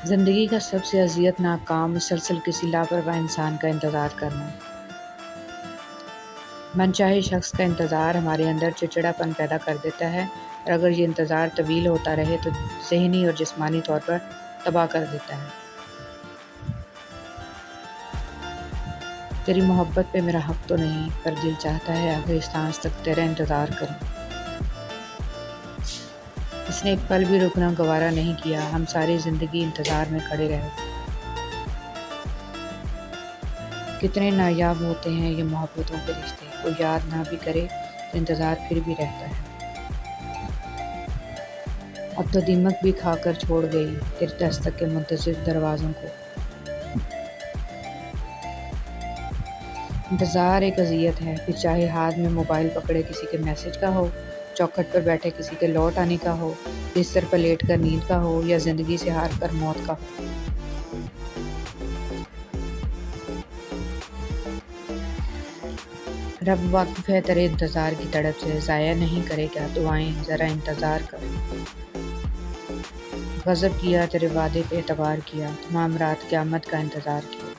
زندگی کا سب سے اذیت ناک کام مسلسل کسی لاپرواہ انسان کا انتظار کرنا۔ من چاہے شخص کا انتظار ہمارے اندر چڑچڑا پن پیدا کر دیتا ہے، اور اگر یہ انتظار طویل ہوتا رہے تو ذہنی اور جسمانی طور پر تباہ کر دیتا ہے۔ تیری محبت پہ میرا حق تو نہیں، پر دل چاہتا ہے آخر اس سانس تک تیرا انتظار کروں۔ اس نے ایک پل بھی رکنا گوارا نہیں کیا، ہم ساری زندگی انتظار میں کھڑے رہے۔ کتنے نایاب ہوتے ہیں یہ محبتوں کے رشتے، کوئی یاد نہ بھی کرے تو انتظار پھر بھی رہتا ہے۔ اب تو دیمک بھی کھا کر چھوڑ گئی تیری دستک کے منتظر دروازوں کو۔ انتظار ایک اذیت ہے، پھر چاہے ہاتھ میں موبائل پکڑے کسی کے میسج کا ہو، چوکھٹ پر بیٹھے کسی کے لوٹ آنے کا ہو، بستر پر لیٹ کر نیند کا ہو، یا زندگی سے ہار کر موت کا ہو۔ رب واقف ہے تیرے انتظار کی تڑپ سے، ضائع نہیں کرے گا دعائیں، ذرا انتظار کر۔ غضب کیا تیرے وعدے پہ اعتبار کیا، تمام رات قیامت کا انتظار کیا۔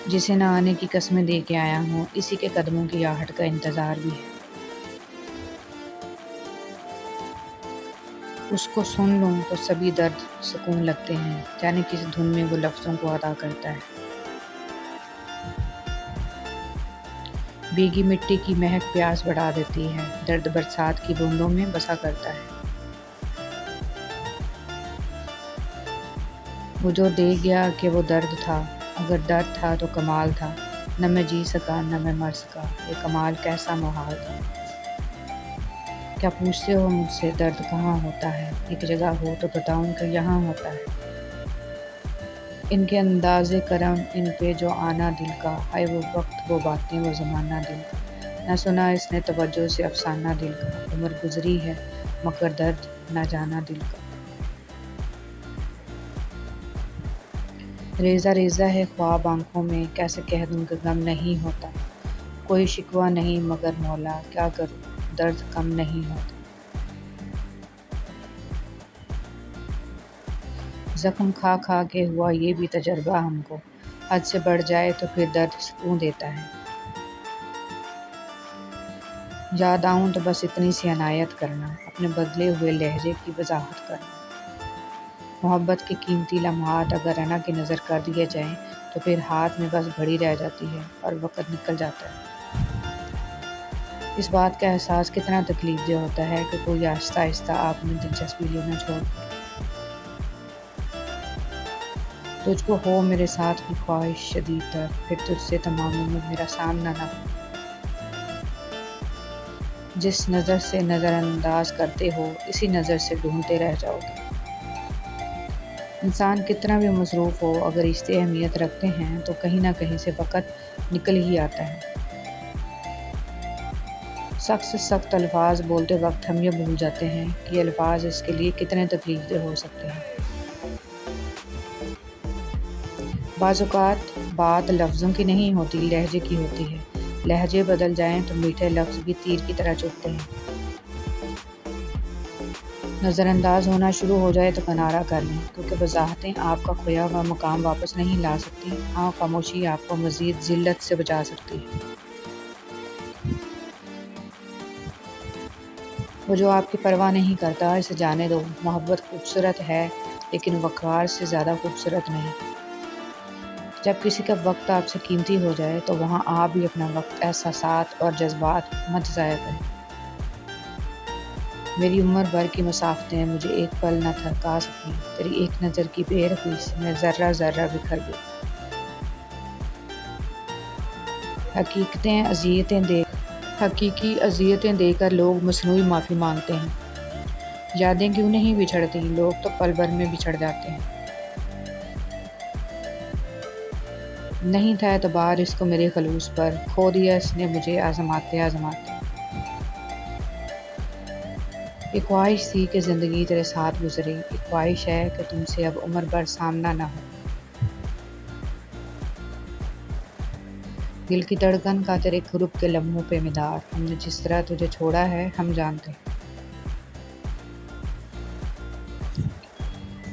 جسے نہ آنے کی قسمیں دے کے آیا ہوں، اسی کے قدموں کی آہٹ کا انتظار بھی ہے۔ اس کو سن لوں تو سبھی درد سکون لگتے ہیں، جانے کس دھن میں وہ لفظوں کو ادا کرتا ہے۔ بھیگی مٹی کی مہک پیاس بڑھا دیتی ہے، درد برسات کی بوندوں میں بسا کرتا ہے۔ وہ جو دے گیا کہ وہ درد تھا، اگر درد تھا تو کمال تھا، نہ میں جی سکا نہ میں مر سکا، یہ کمال کیسا محال تھا۔ کیا پوچھتے ہو مجھ سے درد کہاں ہوتا ہے، ایک جگہ ہو تو بتاؤں کہ یہاں ہوتا ہے۔ ان کے انداز کرم، ان پہ جو آنا دل کا، ہائے وہ وقت وہ باتیں وہ زمانہ دل کا، نہ سنا اس نے توجہ سے افسانہ دل کا، عمر گزری ہے مگر درد نہ جانا دل کا۔ ریزہ ریزہ ہے خواب آنکھوں میں، کیسے کہہ دوں کہ غم نہیں ہوتا، کوئی شکوہ نہیں مگر مولا کیا کروں، درد کم نہیں ہوتا۔ زخم کھا کھا کے ہوا یہ بھی تجربہ ہم کو، حد سے بڑھ جائے تو پھر درد سکون دیتا ہے۔ یاد آؤں تو بس اتنی سی عنایت کرنا، اپنے بدلے ہوئے لہجے کی وضاحت کرنا۔ محبت کے قیمتی لمحات اگر رنا کی نظر کر دیے جائیں تو پھر ہاتھ میں بس گھڑی رہ جاتی ہے اور وقت نکل جاتا ہے۔ اس بات کا احساس کتنا تکلیف دہ ہوتا ہے کہ کوئی آہستہ آہستہ آپ میں دلچسپی لینا چھوڑ دے۔ تجھ کو ہو میرے ساتھ کی خواہش شدید تر، پھر تجھ سے تمام عمر میرا سامنا نہ ہو۔ جس نظر سے نظر انداز کرتے ہو، اسی نظر سے ڈھونڈتے رہ جاؤ گے۔ انسان کتنا بھی مصروف ہو، اگر رشتے اہمیت رکھتے ہیں تو کہیں نہ کہیں سے وقت نکل ہی آتا ہے۔ سخت سے سخت الفاظ بولتے وقت ہم یہ بھول جاتے ہیں کہ یہ الفاظ اس کے لیے کتنے تکلیف دہ ہو سکتے ہیں۔ بعض اوقات بات لفظوں کی نہیں ہوتی، لہجے کی ہوتی ہے۔ لہجے بدل جائیں تو میٹھے لفظ بھی تیر کی طرح چبھتے ہیں۔ نظر انداز ہونا شروع ہو جائے تو کنارہ کر لیں، کیونکہ وضاحتیں آپ کا کھویا ہوا مقام واپس نہیں لا سکتی، ہاں خاموشی آپ کو مزید ذلت سے بچا سکتی ہے۔ وہ جو آپ کی پرواہ نہیں کرتا، اسے جانے دو۔ محبت خوبصورت ہے لیکن وقار سے زیادہ خوبصورت نہیں۔ جب کسی کا وقت آپ سے قیمتی ہو جائے تو وہاں آپ بھی اپنا وقت، احساسات اور جذبات مت ضائع کریں۔ میری عمر بھر کی مسافتیں مجھے ایک پل نہ تھکا سکیں، تیری ایک نظر کی بے رحمی سے میں ذرہ ذرہ بکھر گئی۔ حقیقی اذیتیں دے کر لوگ مصنوعی معافی مانگتے ہیں۔ یادیں کیوں نہیں بچھڑتی، لوگ تو پل بھر میں بچھڑ جاتے ہیں۔ نہیں تھا اعتبار اس کو میرے خلوص پر، کھو دیا اس نے مجھے آزماتے آزماتے۔ ایک خواہش تھی کہ زندگی تیرے ساتھ گزرے، ایک خواہش ہے کہ تم سے اب عمر بھر سامنا نہ ہو۔ دل کی دھڑکن کا تیرے قرب کے لمحوں پہ مدار، ہم نے جس طرح تجھے چھوڑا ہے ہم جانتے ہیں۔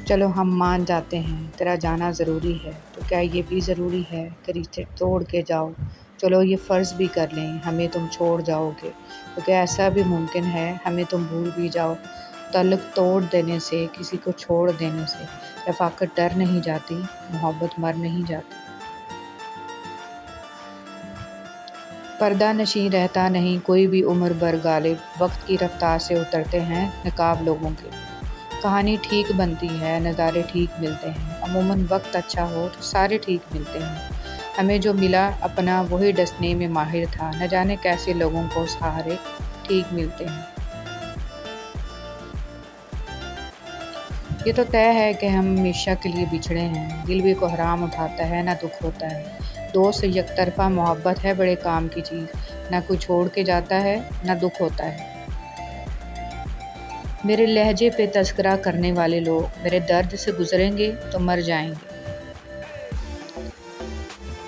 چلو ہم مان جاتے ہیں تیرا جانا ضروری ہے، تو کیا یہ بھی ضروری ہے کہ رشتے توڑ کے جاؤ؟ چلو یہ فرض بھی کر لیں ہمیں تم چھوڑ جاؤ گے، تو کیا ایسا بھی ممکن ہے ہمیں تم بھول بھی جاؤ؟ تعلق توڑ دینے سے، کسی کو چھوڑ دینے سے رفاقت ڈر نہیں جاتی، محبت مر نہیں جاتی۔ پردہ نشیں رہتا نہیں کوئی بھی عمر بھر غالب، وقت کی رفتار سے اترتے ہیں نقاب لوگوں کے۔ کہانی ٹھیک بنتی ہے، نظارے ٹھیک ملتے ہیں، عموماً وقت اچھا ہو تو سارے ٹھیک ملتے ہیں۔ ہمیں جو ملا اپنا وہی ڈسنے میں ماہر تھا، نہ جانے کیسے لوگوں کو سہارے ٹھیک ملتے ہیں۔ یہ تو طے ہے کہ ہم ہمیشہ کے لیے بچھڑے ہیں، دل بھی کوحرام اٹھاتا ہے، نہ دکھ ہوتا ہے۔ دوست سے یک طرفہ محبت ہے بڑے کام کی چیز، نہ کوئی چھوڑ کے جاتا ہے نہ دکھ ہوتا ہے۔ میرے لہجے پہ تذکرہ کرنے والے لوگ میرے درد سے گزریں گے تو مر جائیں گے۔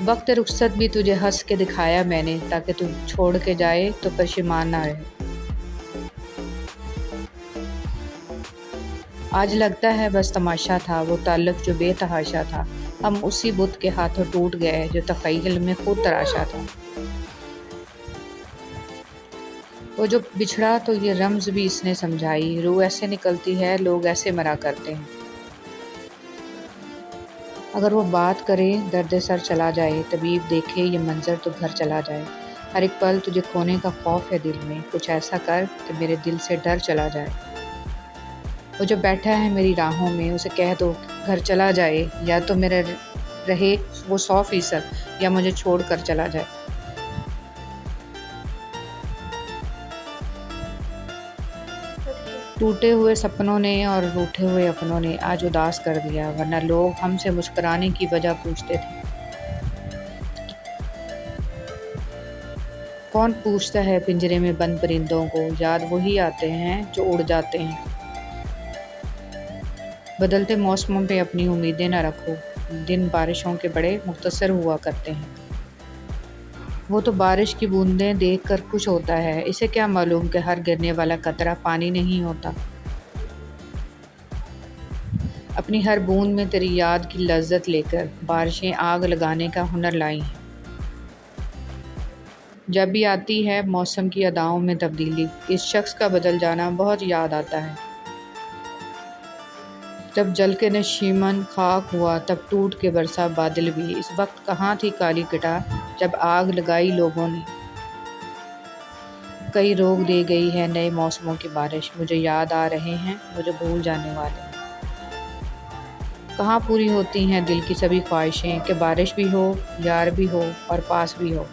وقت رخصت بھی تجھے ہنس کے دکھایا میں نے، تاکہ تو چھوڑ کے جائے تو پشیمان نہ رہے۔ آج لگتا ہے بس تماشا تھا وہ تعلق جو بے تحاشا تھا، ہم اسی بت کے ہاتھوں ٹوٹ گئے جو تخیل میں خود تراشا تھا۔ وہ جو بچھڑا تو یہ رمز بھی اس نے سمجھائی، روح ایسے نکلتی ہے لوگ ایسے مرا کرتے ہیں۔ اگر وہ بات کرے درد سر چلا جائے، طبیب دیکھے یہ منظر تو گھر چلا جائے۔ ہر ایک پل تجھے کھونے کا خوف ہے دل میں، کچھ ایسا کر کہ میرے دل سے ڈر چلا جائے۔ وہ جو بیٹھا ہے میری راہوں میں اسے کہہ دو کہ گھر چلا جائے، یا تو میرا رہے وہ 100% یا مجھے چھوڑ کر چلا جائے۔ ٹوٹے ہوئے سپنوں نے اور روٹھے ہوئے اپنوں نے آج اداس کر دیا، ورنہ لوگ ہم سے مسکرانے کی وجہ پوچھتے تھے۔ کون پوچھتا ہے پنجرے میں بند پرندوں کو، یاد وہی آتے ہیں جو اڑ جاتے ہیں۔ بدلتے موسموں پہ اپنی امیدیں نہ رکھو، دن بارشوں کے بڑے مختصر ہوا کرتے ہیں۔ وہ تو بارش کی بوندیں دیکھ کر خوش ہوتا ہے، اسے کیا معلوم کہ ہر گرنے والا قطرہ پانی نہیں ہوتا۔ اپنی ہر بوند میں تیری یاد کی لذت لے کر بارشیں آگ لگانے کا ہنر لائی ہیں۔ جب بھی آتی ہے موسم کی اداؤں میں تبدیلی، اس شخص کا بدل جانا بہت یاد آتا ہے۔ جب جل کے نشیمن خاک ہوا تب ٹوٹ کے برسا بادل بھی، اس وقت کہاں تھی کالی کٹا جب آگ لگائی لوگوں نے۔ کئی روک دے گئی ہے نئے موسموں کی بارش، مجھے یاد آ رہے ہیں مجھے بھول جانے والے۔ کہاں پوری ہوتی ہیں دل کی سبھی خواہشیں کہ بارش بھی ہو، یار بھی ہو اور پاس بھی ہو۔